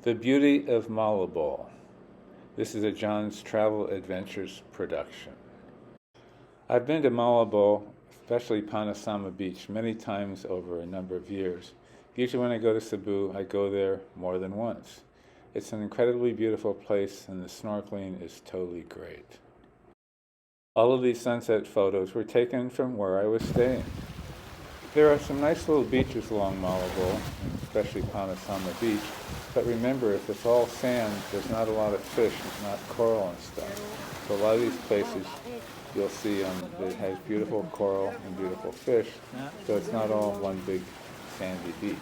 The Beauty of Moalboal. This is a John's Travel Adventures production. I've been to Moalboal, especially Panasama Beach, many times over a number of years. Usually when I go to Cebu, I go there more than once. It's an incredibly beautiful place and the snorkeling is totally great. All of these sunset photos were taken from where I was staying. There are some nice little beaches along Moalboal, especially Panasama Beach, but remember, if it's all sand, there's not a lot of fish, not coral and stuff. So a lot of these places you'll see that has beautiful coral and beautiful fish, so it's not all one big sandy beach.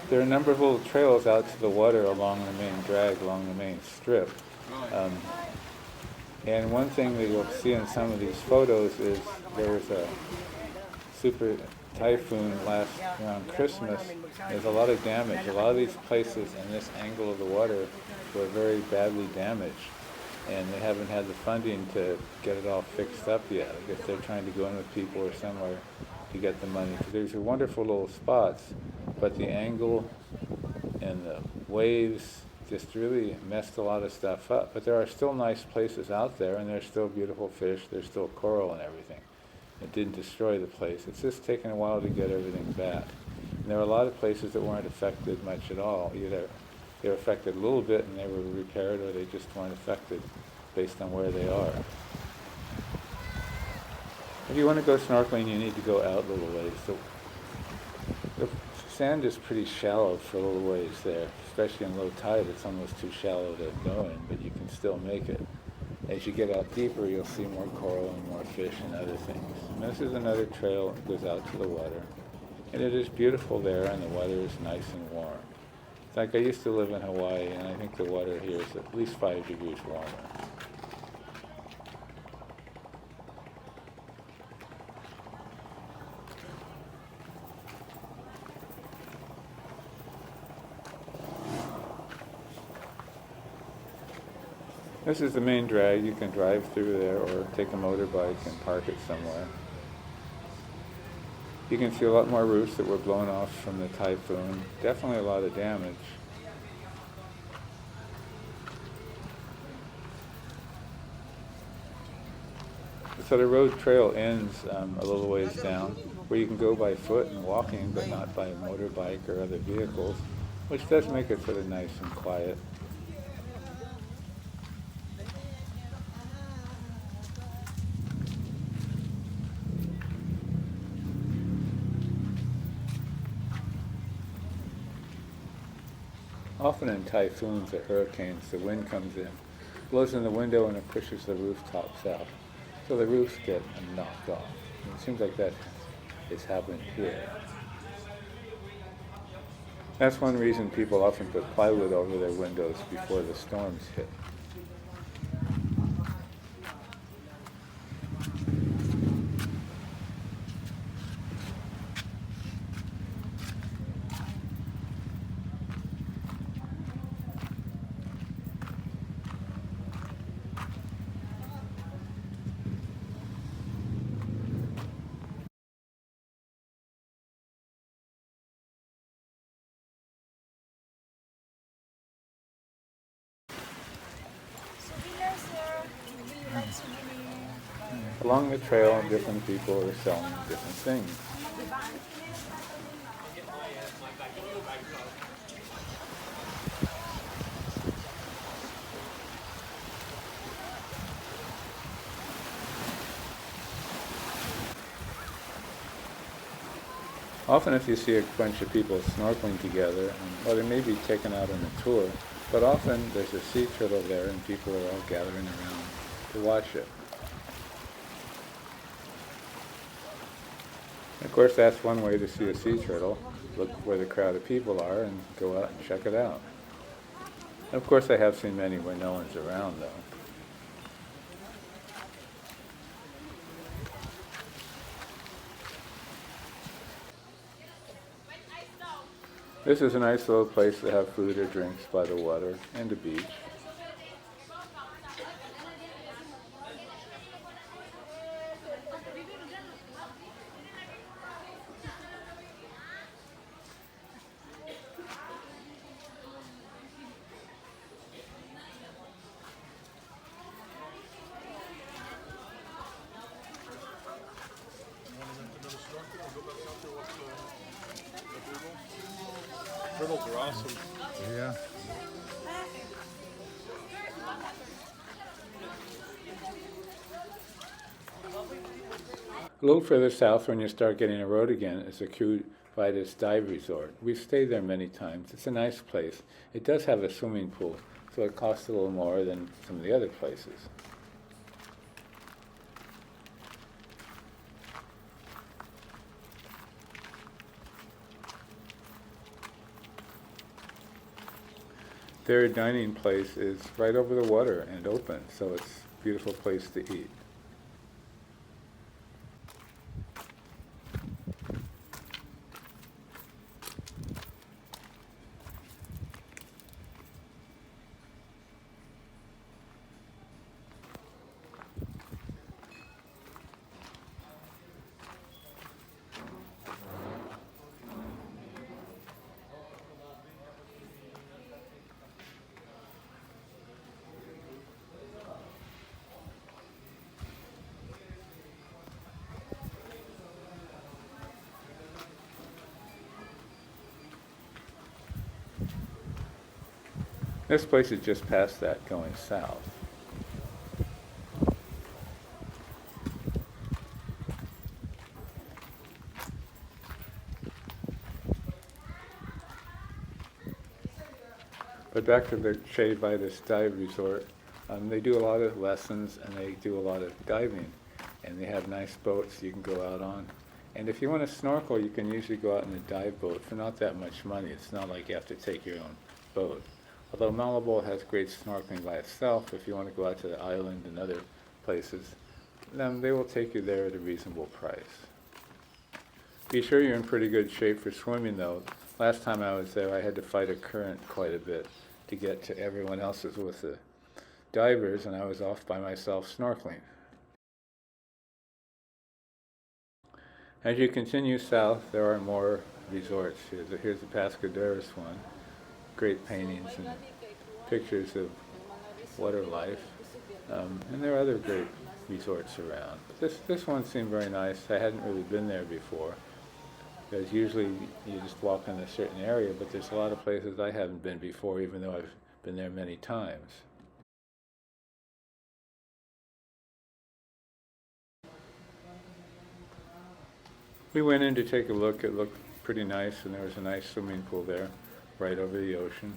There are a number of little trails out to the water along the main drag, along the main strip. And one thing that you'll see in some of these photos is there was a super typhoon around Christmas. There's a lot of damage. A lot of these places in this angle of the water were very badly damaged, and they haven't had the funding to get it all fixed up yet. I guess they're trying to go in with people or somewhere to get the money. These are wonderful little spots, but the angle and the waves just really messed a lot of stuff up. But there are still nice places out there, and there's still beautiful fish, there's still coral and everything. It didn't destroy the place. It's just taken a while to get everything back. And there are a lot of places that weren't affected much at all. Either they were affected a little bit and they were repaired, or they just weren't affected based on where they are. If you want to go snorkeling, you need to go out a little ways. The sand is pretty shallow for a little ways there, especially in low tide. It's almost too shallow to go in, but you can still make it. As you get out deeper, you'll see more coral and more fish and other things. And this is another trail that goes out to the water. And it is beautiful there, and the weather is nice and warm. It's like I used to live in Hawaii, and I think the water here is at least 5 degrees warmer. This is the main drag. You can drive through there or take a motorbike and park it somewhere. You can see a lot more roofs that were blown off from the typhoon. Definitely a lot of damage. So the road trail ends a little ways down, where you can go by foot and walking, but not by motorbike or other vehicles, which does make it sort of nice and quiet. Often in typhoons or hurricanes, the wind comes in, blows in the window, and it pushes the rooftops out. So the roofs get knocked off. And it seems like that is happening here. That's one reason people often put plywood over their windows before the storms hit. Along the trail, different people are selling different things. Often if you see a bunch of people snorkeling together, well, they may be taken out on a tour, but often there's a sea turtle there and people are all gathering around to watch it. Of course, that's one way to see a sea turtle. Look where the crowd of people are and go out and check it out. Of course, I have seen many where no one's around, though. This is a nice little place to have food or drinks by the water and a beach. turtles are awesome. Yeah. A little further south, when you start getting a road again, is the Kawasan Dive Resort. We've stayed there many times. It's a nice place. It does have a swimming pool, so it costs a little more than some of the other places. Their dining place is right over the water and open, so it's a beautiful place to eat. This place is just past that, going south. But back to the Kawasan Dive Resort, they do a lot of lessons and they do a lot of diving, and they have nice boats you can go out on. And if you want to snorkel, you can usually go out in a dive boat for not that much money. It's not like you have to take your own boat. Although Moalboal has great snorkeling by itself, if you want to go out to the island and other places, then they will take you there at a reasonable price. Be sure you're in pretty good shape for swimming though. Last time I was there, I had to fight a current quite a bit to get to everyone else's with the divers, and I was off by myself snorkeling. As you continue south, there are more resorts. Here's the Pescaderos one. Great paintings and pictures of water life. And there are other great resorts around. But this one seemed very nice. I hadn't really been there before. Because usually you just walk in a certain area, but there's a lot of places I haven't been before, even though I've been there many times. We went in to take a look. It looked pretty nice, and there was a nice swimming pool there, right over the ocean.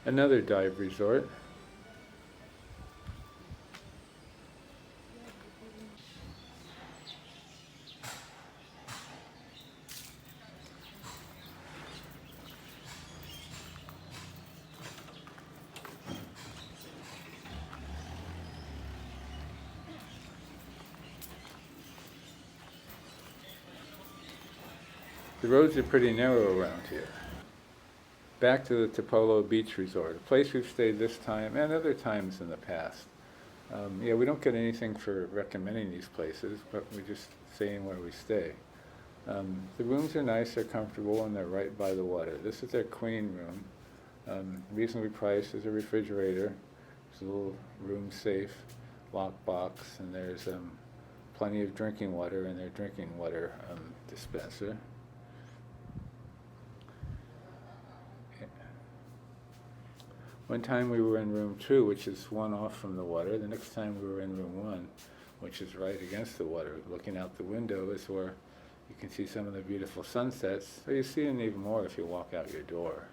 Another dive resort. The roads are pretty narrow around here. Back to the Tupelo Beach Resort, a place we've stayed this time and other times in the past. Yeah, we don't get anything for recommending these places, but we just stay in where we stay. The rooms are nice, they're comfortable, and they're right by the water. This is their queen room. Reasonably priced. There's a refrigerator, there's a little room safe, lockbox, and there's plenty of drinking water in their drinking water dispenser. One time we were in room 2, which is one off from the water. The next time we were in room 1, which is right against the water. Looking out the window is where you can see some of the beautiful sunsets. So you see them even more if you walk out your door.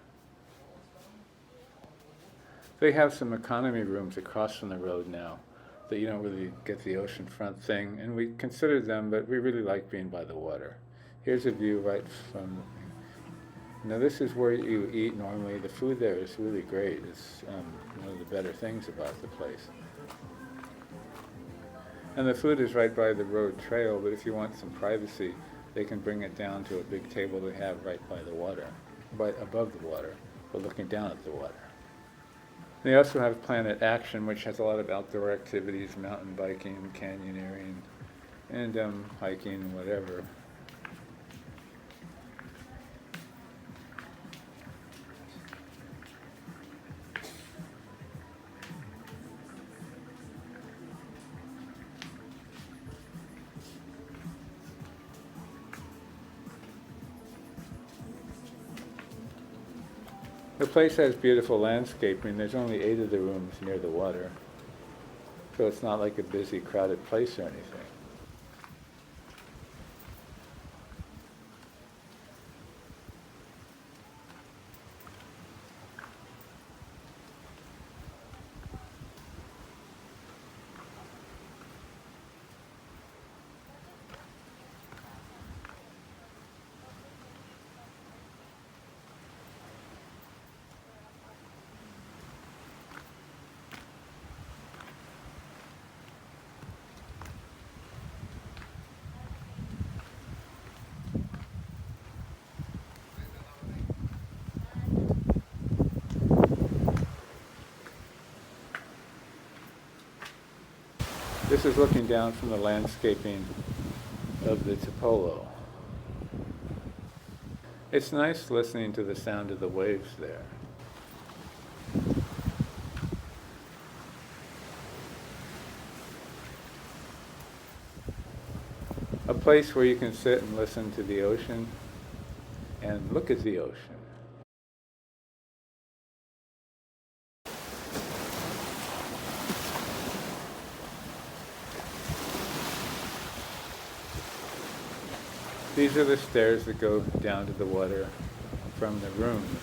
They have some economy rooms across from the road now that you don't really get the oceanfront thing, and we considered them, but we really like being by the water. Here's a view right from, now this is where you eat normally. The food there is really great. It's one of the better things about the place. And the food is right by the road trail, but if you want some privacy, they can bring it down to a big table they have right by the water, right above the water, but looking down at the water. They also have Planet Action, which has a lot of outdoor activities, mountain biking, canyoneering, and hiking and whatever. The place has beautiful landscaping. There's only 8 of the rooms near the water, so it's not like a busy, crowded place or anything. This is looking down from the landscaping of the Tupelo. It's nice listening to the sound of the waves there. A place where you can sit and listen to the ocean and look at the ocean. These are the stairs that go down to the water from the rooms.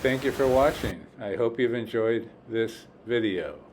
Thank you for watching. I hope you've enjoyed this video.